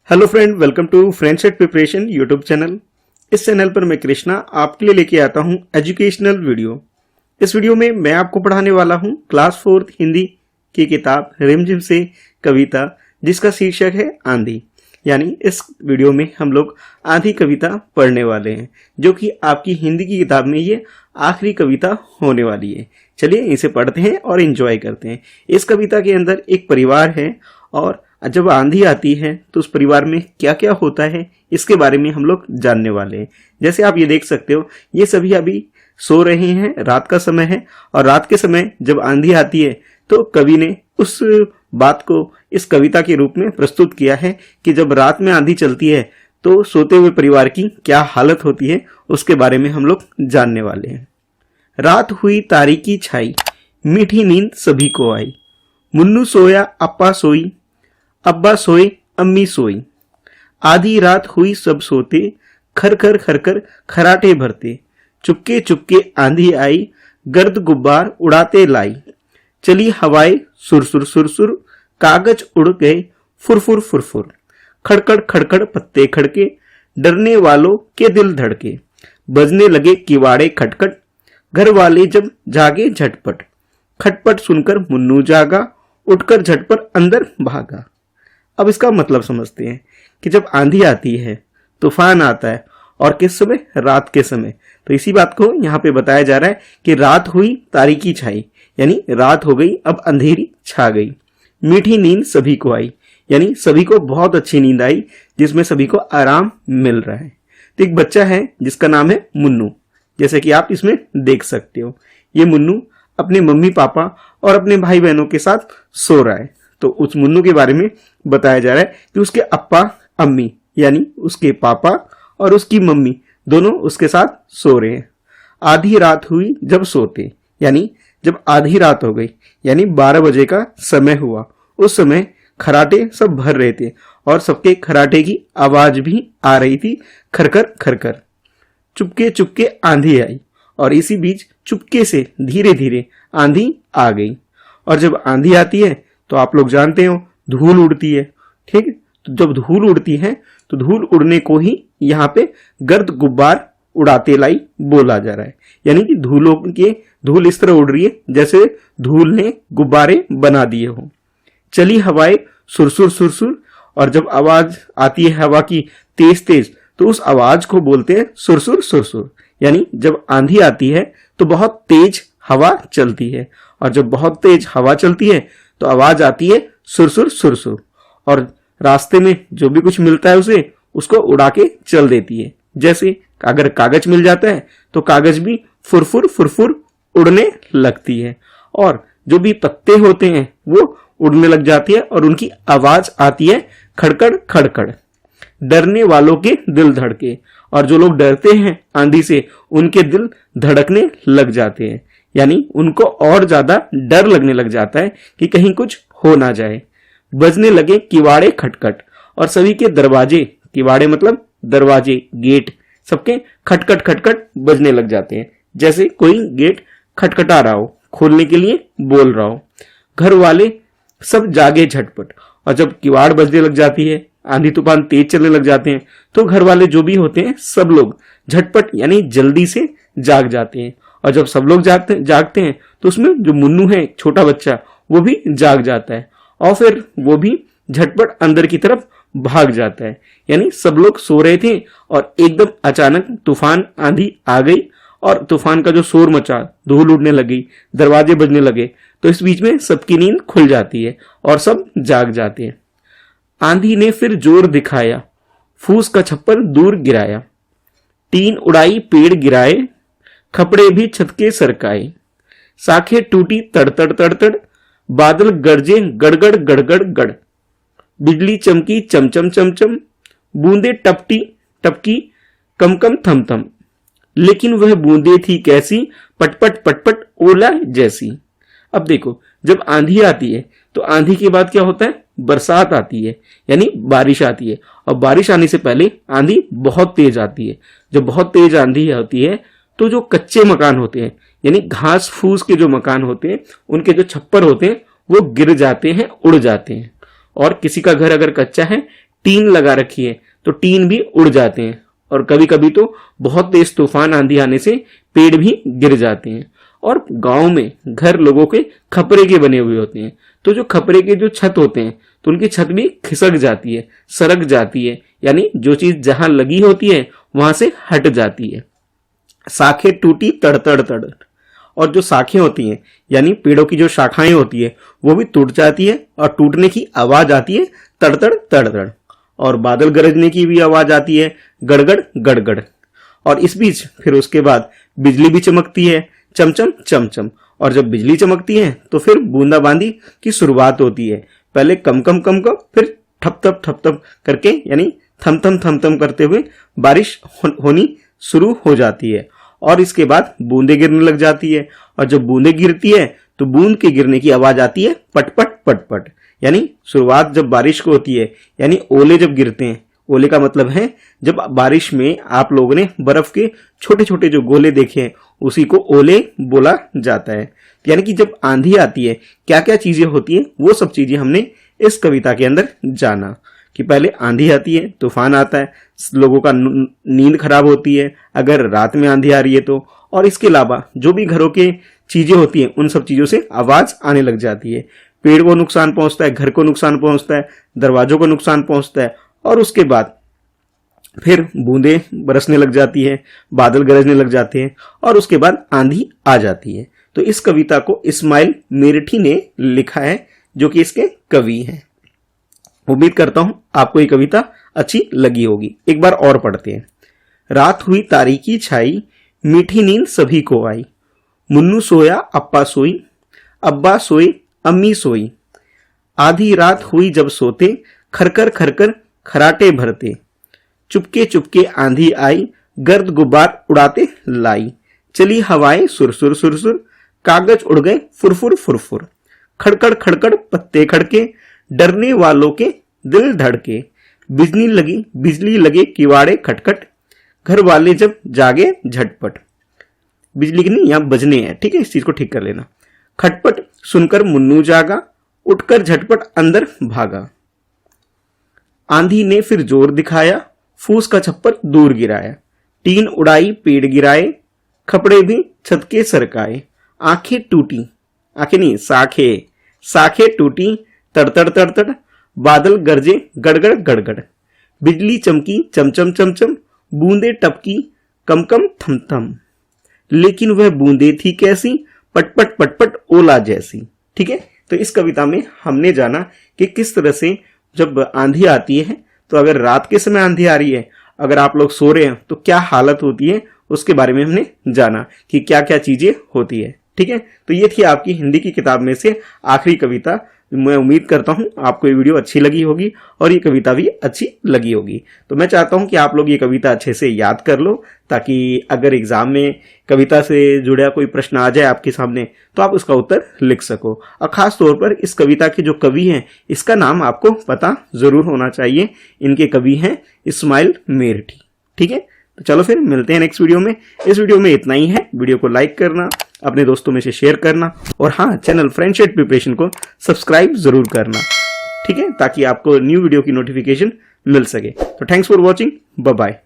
Hello friend, welcome to French set preparation YouTube channel. इस channel पर मैं कृष्णा आपके लिए लेके आता हूं एजुकेशनल वीडियो। इस वीडियो में मैं आपको पढ़ाने वाला हूं क्लास 4 हिंदी की किताब रिमझिम से कविता, जिसका शीर्षक है आंधी। यानी इस वीडियो में हम लोग आंधी कविता पढ़ने वाले हैं, जो कि आपकी हिंदी की किताब में ये आखिरी कविता होने वाली है। चलिए इसे पढ़ते हैं और एंजॉय करते हैं। इस कविता के अंदर एक परिवार है और जब आंधी आती है तो उस परिवार में क्या क्या होता है इसके बारे में हम लोग जानने वाले हैं। जैसे आप ये देख सकते हो, ये सभी अभी सो रहे हैं, रात का समय है। और रात के समय जब आंधी आती है तो कवि ने उस बात को इस कविता के रूप में प्रस्तुत किया है कि जब रात में आंधी चलती है तो सोते हुए परिवार की क्या हालत होती है, उसके बारे में हम लोग जानने वाले हैं। रात हुई तारीकी छाई, मीठी नींद सभी को आई। मुन्नू सोया अप्पा सोई, अब्बा सोए अम्मी सोई। आधी रात हुई सब सोते, खर खर खर खर खराटे भरते। चुपके चुपके आंधी आई, गर्द गुब्बार उड़ाते लाई। चली हवाएं सुरसुर सुरसुर, कागज उड़ गए फुरफुर फुरफुर। खड़खड़ खड़खड़ पत्ते खड़के, डरने वालों के दिल धड़के। बजने लगे किवाड़े खटखट, घर वाले जब जागे झटपट। खटपट सुनकर मुन्नू जागा, उठकर झटपट अंदर भागा। अब इसका मतलब समझते हैं कि जब आंधी आती है, तूफान आता है, और किस समय? रात के समय। तो इसी बात को यहाँ पे बताया जा रहा है कि रात हुई तारीकी छाई, यानी रात हो गई, अब अंधेरी छा गई। मीठी नींद सभी को आई, यानी सभी को बहुत अच्छी नींद आई, जिसमें सभी को आराम मिल रहा है। तो एक बच्चा है जिसका नाम है मुन्नू, जैसे कि आप इसमें देख सकते हो। ये मुन्नू अपने मम्मी पापा और अपने भाई बहनों के साथ सो रहा है। तो उस मुन्नू के बारे में बताया जा रहा है कि उसके अप्पा अम्मी, यानी उसके पापा और उसकी मम्मी दोनों उसके साथ सो रहे हैं। आधी रात हुई जब सोते, यानी जब आधी रात हो गई, यानी 12 बजे का समय हुआ। उस समय खराटे सब भर रहे थे और सबके खराटे की आवाज भी आ रही थी, खरखर खरखर। चुपके चुपके आंधी आई, और इसी बीच चुपके से धीरे धीरे आंधी आ गई। और जब आंधी आती है तो आप लोग जानते हो धूल उड़ती है, ठीक है। तो जब धूल उड़ती है तो धूल उड़ने को ही यहाँ पे गर्द गुब्बार उड़ाते लाई बोला जा रहा है, यानी कि धूल इस तरह उड़ रही है जैसे धूल ने गुब्बारे बना दिए हो। चली हवाएं सुरसुर सुरसुर, और जब आवाज आती है हवा की तेज तेज तो उस आवाज को बोलते हैं सुरसुर सुरसुर। यानी जब आंधी आती है तो बहुत तेज हवा चलती है, और जब बहुत तेज हवा चलती है तो आवाज आती है सुरसुर सुरसुर। और रास्ते में जो भी कुछ मिलता है उसको उड़ा के चल देती है। जैसे अगर कागज मिल जाता है तो कागज भी फुरफुर फुरफुर उड़ने लगती है, और जो भी पत्ते होते हैं वो उड़ने लग जाती है, और उनकी आवाज आती है खड़खड़ खड़खड़। डरने वालों के दिल धड़के, और जो लोग डरते हैं आंधी से उनके दिल धड़कने लग जाते हैं, यानी उनको और ज्यादा डर लगने लग जाता है कि कहीं कुछ हो ना जाए। बजने लगे किवाड़े खटखट, और सभी के दरवाजे, किवाड़े मतलब दरवाजे, गेट, सबके खटखट खटखट बजने लग जाते हैं, जैसे कोई गेट खटखटा रहा हो, खोलने के लिए बोल रहा हो। घर वाले सब जागे झटपट, और जब किवाड़ बजने लग जाती है, आंधी तूफान तेज चलने लग जाते हैं, तो घर वाले जो भी होते हैं सब लोग झटपट यानी जल्दी से जाग जाते हैं। और जब सब लोग जागते हैं तो उसमें जो मुन्नू है, छोटा बच्चा, वो भी जाग जाता है, और फिर वो भी झटपट अंदर की तरफ भाग जाता है। यानी सब लोग सो रहे थे और एकदम अचानक तूफान आंधी आ गई, और तूफान का जो शोर मचा, धूल उड़ने लगी, दरवाजे बजने लगे, तो इस बीच में सबकी नींद खुल जाती है और सब जाग जाते हैं। आंधी ने फिर जोर दिखाया, फूस का छप्पर दूर गिराया। टीन उड़ाई पेड़ गिराए, खपड़े भी छत के सरकाए। साखें टूटी तड़तड़ तड़तड़, बादल गरजे गड़गड़ गड़गड़ गड़। बिजली चमकी चमचम चमचम, बूंदे टपटी टपकी कमकम थमथम। लेकिन वह बूंदे थी कैसी, पटपट पटपट ओला जैसी। अब देखो, जब आंधी आती है तो आंधी के बाद क्या होता है? बरसात आती है, यानी बारिश आती है। और बारिश आने से पहले आंधी बहुत तेज आती है। जब बहुत तेज आंधी होती है तो जो कच्चे मकान होते हैं, यानी घास फूस के जो मकान होते हैं, उनके जो छप्पर होते हैं वो गिर जाते हैं, उड़ जाते हैं। और किसी का घर अगर कच्चा है, टीन लगा रखी है तो टीन भी उड़ जाते हैं, और कभी कभी तो बहुत तेज तूफान आंधी आने से पेड़ भी गिर जाते हैं। और गांव में घर लोगों के खपरे के बने हुए होते हैं, तो जो खपरे के जो छत होते हैं तो उनकी छत भी खिसक जाती है, सरक जाती है, यानी जो चीज जहां लगी होती है वहां से हट जाती है। शाखें टूटी तड़ तड़ तड़, और जो शाखें होती हैं यानी पेड़ों की जो शाखाएं होती है वो भी टूट जाती है, और टूटने की आवाज आती है तड़ तड़ तड़ तड़, और बादल गरजने की भी आवाज आती है गड़गड़ गड़गड़। और इस बीच फिर उसके बाद बिजली भी चमकती है, चमचम चमचम, और जब बिजली चमकती है तो फिर बूंदाबांदी की शुरुआत होती है। पहले कम कम कम कम, फिर ठप ठप ठप ठप करके यानी थम थम थम थम करते हुए बारिश होनी शुरू हो जाती है, और इसके बाद बूंदे गिरने लग जाती है। और जब बूंदे गिरती है तो बूंद के गिरने की आवाज आती है पटपट पटपट, यानी शुरुआत जब बारिश को होती है, यानी ओले जब गिरते हैं। ओले का मतलब है जब बारिश में आप लोगों ने बर्फ के छोटे छोटे जो गोले देखे हैं उसी को ओले बोला जाता है। यानी कि जब आंधी आती है क्या क्या चीजें होती हैं वो सब चीजें हमने इस कविता के अंदर जाना, कि पहले आंधी आती है, तूफान आता है, लोगों का नींद खराब होती है अगर रात में आंधी आ रही है तो, और इसके अलावा जो भी घरों के चीजें होती हैं उन सब चीजों से आवाज आने लग जाती है। पेड़ को नुकसान पहुंचता है, घर को नुकसान पहुंचता है, दरवाजों को नुकसान पहुंचता है, और उसके बाद फिर बूंदे बरसने लग जाती है, बादल गरजने लग जाते हैं, और उसके बाद आंधी आ जाती है। तो इस कविता को इस्माइल मेरठी ने लिखा है, जो कि इसके कवि हैं। उम्मीद करता हूं आपको ये कविता अच्छी लगी होगी। एक बार और पढ़ते हैं। रात हुई तारीकी छाई, मीठी नींद सभी को आई, मुन्नू सोया अप्पा सोई, अब्बा सोई अम्मी सोई, आधी रात हुई जब सोते, खरकर खरकर खराटे भरते, चुपके चुपके आंधी आई, गर्द गुब्बार उड़ाते लाई, चली हवाएं सुरसुर सुरसुर, कागज उड़ गए फुरफुर फुरफुर, खड़कड़ खड़कड़ पत्ते खड़के, डरने वालों के दिल धड़के, बिजली लगे किवाड़े खटखट, घर वाले जब जागे झटपट। बिजली की नहीं, यहां बजने हैं, ठीक है, इस चीज को ठीक कर लेना। खटपट सुनकर मुन्नू जागा, उठकर झटपट अंदर भागा, आंधी ने फिर जोर दिखाया, फूस का छप्पर दूर गिराया, टीन उड़ाई पेड़ गिराए, खपड़े भी छत के सरकाए, आंखें टूटी, आंखें नहीं साखे टूटी तड़तड़ तड़तड़, बादल गरजे गड़गड़ गड़गड़, बिजली चमकी चमचम चमचम, बूंदे टपकी कम कम थम थम, लेकिन वह बूंदे थी कैसी, पटपट पटपट ओला जैसी। ठीक है, तो इस कविता में हमने जाना कि किस तरह से जब आंधी आती है, तो अगर रात के समय आंधी आ रही है, अगर आप लोग सो रहे हैं तो क्या हालत होती है, उसके बारे में हमने जाना कि क्या क्या चीजें होती है। ठीक है, तो ये थी आपकी हिंदी की किताब में से आखिरी कविता। मैं उम्मीद करता हूं आपको ये वीडियो अच्छी लगी होगी और ये कविता भी अच्छी लगी होगी। तो मैं चाहता हूं कि आप लोग ये कविता अच्छे से याद कर लो, ताकि अगर एग्जाम में कविता से जुड़ा कोई प्रश्न आ जाए आपके सामने तो आप उसका उत्तर लिख सको। और खास तौर पर इस कविता के जो कवि हैं इसका नाम आपको पता जरूर होना चाहिए। इनके कवि हैं इस्माइल मेरठी। ठीक है, तो चलो फिर मिलते हैं नेक्स्ट वीडियो में। इस वीडियो में इतना ही है। वीडियो को लाइक करना, अपने दोस्तों में से शेयर करना, और हाँ, चैनल फ्रेंडशिप प्रिपरेशन को सब्सक्राइब जरूर करना। ठीक है, ताकि आपको न्यू वीडियो की नोटिफिकेशन मिल सके। तो thanks for watching, bye bye.